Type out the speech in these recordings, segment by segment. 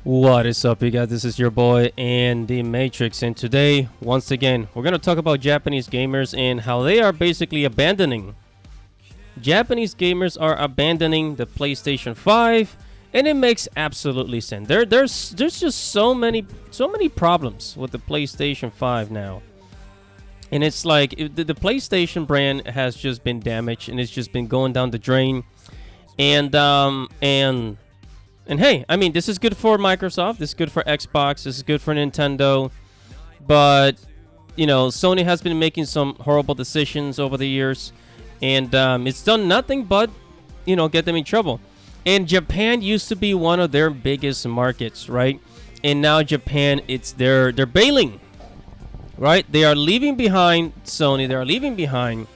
What is up, you guys? This is your boy Andy Matrix, and today, once again, we're going to talk about Japanese gamers and how they are basically abandoning. Japanese gamers are abandoning the PlayStation 5, and it makes absolutely sense. There's just so many problems with the PlayStation 5 now. And it's like the PlayStation brand has just been damaged, and it's just been going down the drain. And hey, I mean, this is good for Microsoft. This is good for Xbox. This is good for Nintendo. But, you know, Sony has been making some horrible decisions over the years. And it's done nothing but, you know, get them in trouble. And Japan used to be one of their biggest markets, right? And now Japan, they're bailing, right? They are leaving behind Sony. They are leaving behind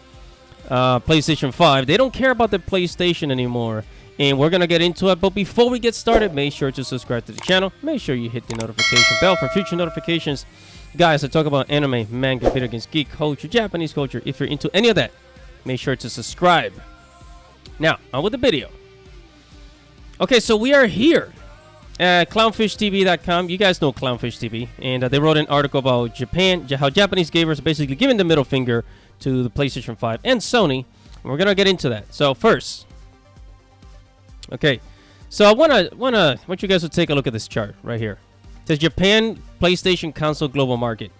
PlayStation 5. They don't care about the PlayStation anymore. And we're going to get into it. But before we get started, make sure to subscribe to the channel. Make sure you hit the notification bell for future notifications. Guys, I talk about anime, manga, video games, geek culture, Japanese culture. If you're into any of that, make sure to subscribe. Now, on with the video. Okay, so we are here at clownfishtv.com. You guys know Clownfish TV. And they wrote an article about Japan, how Japanese gamers are basically giving the middle finger to the PlayStation 5 and Sony. And we're going to get into that. So first... Okay, so I want you guys to take a look at this chart right here. It says Japan PlayStation console global market,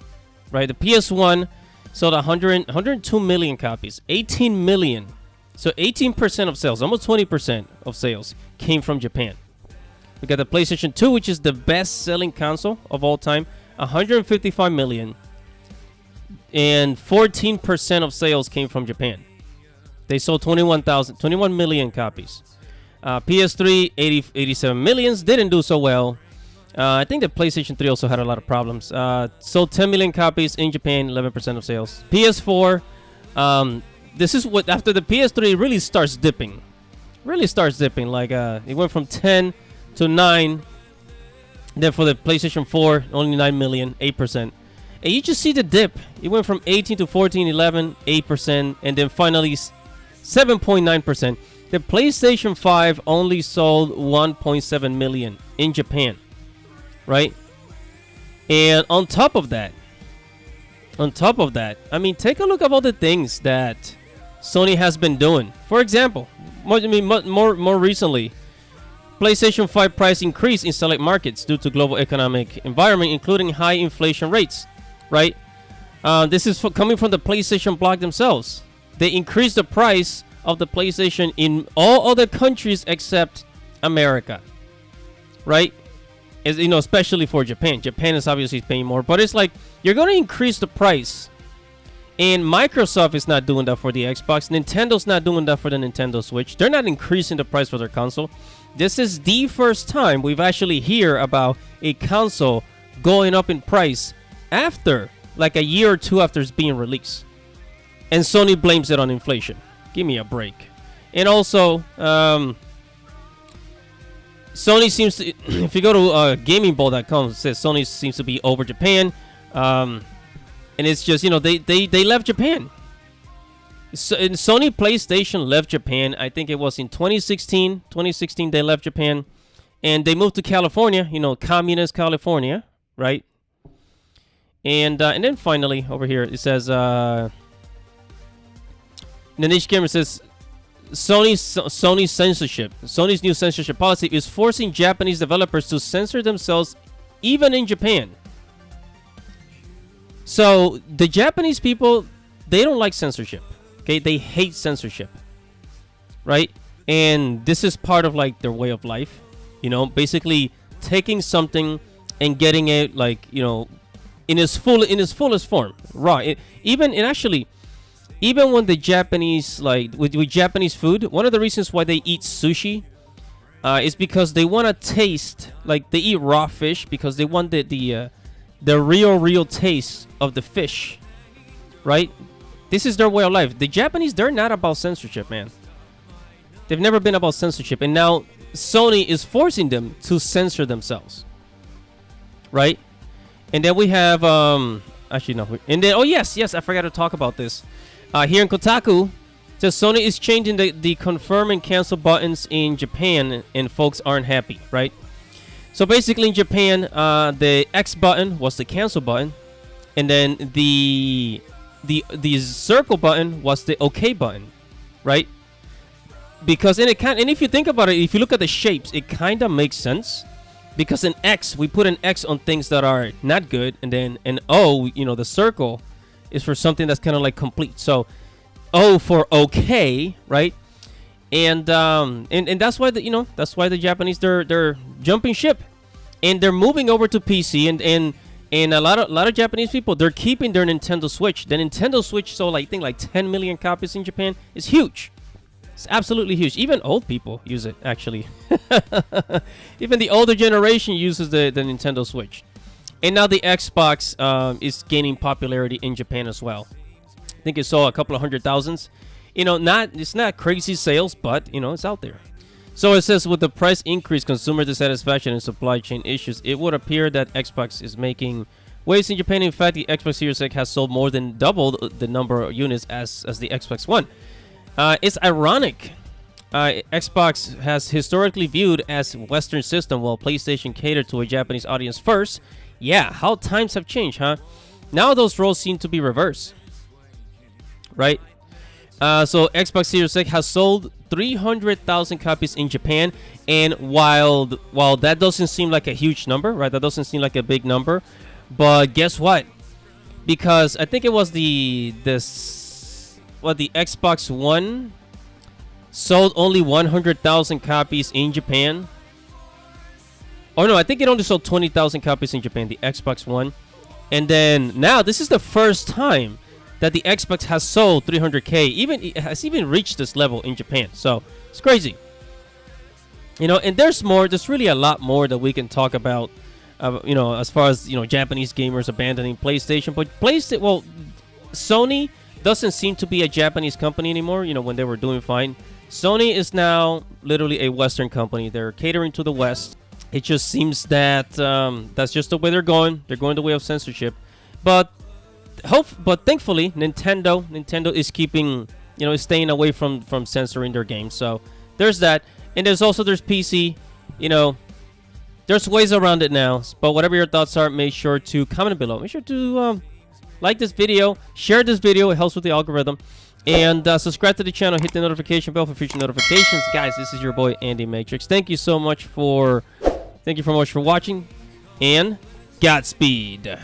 right? The PS1 sold 102 million copies, 18 million. So 18% of sales, almost 20% of sales came from Japan. We got the PlayStation 2, which is the best-selling console of all time, 155 million. And 14% of sales came from Japan. They sold 21 million copies. PS3, 87 millions, didn't do so well. I think the PlayStation 3 also had a lot of problems. Sold 10 million copies in Japan, 11% of sales. PS4, this is what, after the PS3, it really starts dipping. Like, it went from 10 to 9. Then for the PlayStation 4, only 9 million, 8%. And you just see the dip. It went from 18 to 14, 11, 8%. And then finally, 7.9%. The PlayStation 5 only sold 1.7 million in Japan, right? And on top of that, I mean, take a look at all the things that Sony has been doing. For example, more recently, PlayStation 5 price increase in select markets due to global economic environment, including high inflation rates, right? This is coming from the PlayStation blog themselves. They increased the price of the PlayStation in all other countries except America, right? As you know, especially for Japan. Japan is obviously paying more, but it's like you're going to increase the price, and Microsoft is not doing that for the Xbox. Nintendo's not doing that for the Nintendo Switch. They're not increasing the price for their console. This is the first time we've actually hear about a console going up in price after, like, a year or two after it's being released, and Sony blames it on inflation. Give me a break. And also, Sony seems to, if you go to gamingball.com, it says Sony seems to be over Japan. And it's just, you know, they left Japan. So, and Sony PlayStation left Japan. I think it was in 2016. 2016, they left Japan. And they moved to California, you know, communist California, right? And then finally, over here, it says... Nanish Gamer says Sony's censorship. Sony's new censorship policy is forcing Japanese developers to censor themselves even in Japan. So the Japanese people, they don't like censorship. Okay, they hate censorship. Right? And this is part of like their way of life. You know, basically taking something and getting it like, you know, in its fullest form. Raw. Even when the Japanese, like, with Japanese food, one of the reasons why they eat sushi is because they want to taste, like, they eat raw fish because they want the real taste of the fish, right? This is their way of life. The Japanese, they're not about censorship, man. They've never been about censorship. And now Sony is forcing them to censor themselves, right? And then we have, actually, no. And then, oh, yes, I forgot to talk about this. Here in Kotaku, says Sony is changing the confirm and cancel buttons in Japan, and folks aren't happy, right? So basically in Japan, the X button was the cancel button, and then the circle button was the OK button, right? Because and if you think about it, if you look at the shapes, it kind of makes sense. Because an X, we put an X on things that are not good, and then an O, the circle, is for something that's kind of like complete. So O for OK, right? And that's why the Japanese they're jumping ship, and they're moving over to PC, and a lot of Japanese people, they're keeping their Nintendo Switch. The Nintendo Switch sold I think like 10 million copies in Japan. It's huge. It's absolutely huge. Even old people use it, actually. Even the older generation uses the Nintendo Switch. And now the Xbox is gaining popularity in Japan as well. I think it sold a couple of 100,000. It's not crazy sales, but it's out there. So it says with the price increase, consumer dissatisfaction, and supply chain issues, it would appear that Xbox is making waves in Japan. In fact, the Xbox Series X has sold more than double the number of units as the Xbox One. It's ironic. Xbox has historically viewed as Western system, while PlayStation catered to a Japanese audience first. Yeah, how times have changed, huh? Now those roles seem to be reversed, right? So Xbox Series X has sold 300,000 copies in Japan, and while that doesn't seem like a huge number, right? That doesn't seem like a big number, but guess what? Because I think it was the Xbox One sold only 100,000 copies in Japan. Oh no, I think it only sold 20,000 copies in Japan, the Xbox One. And then now this is the first time that the Xbox has sold 300K. It has even reached this level in Japan. So it's crazy. And there's more. There's really a lot more that we can talk about. As far as Japanese gamers abandoning PlayStation, but Sony doesn't seem to be a Japanese company anymore. When they were doing fine, Sony is now literally a Western company. They're catering to the West. It just seems that that's just the way they're going. They're going the way of censorship, but thankfully, Nintendo is keeping, is staying away from censoring their games. So there's that, and there's PC. There's ways around it now. But whatever your thoughts are, make sure to comment below. Make sure to like this video, share this video. It helps with the algorithm, and subscribe to the channel. Hit the notification bell for future notifications, guys. This is your boy Andy Matrix. Thank you so much for watching, and Godspeed.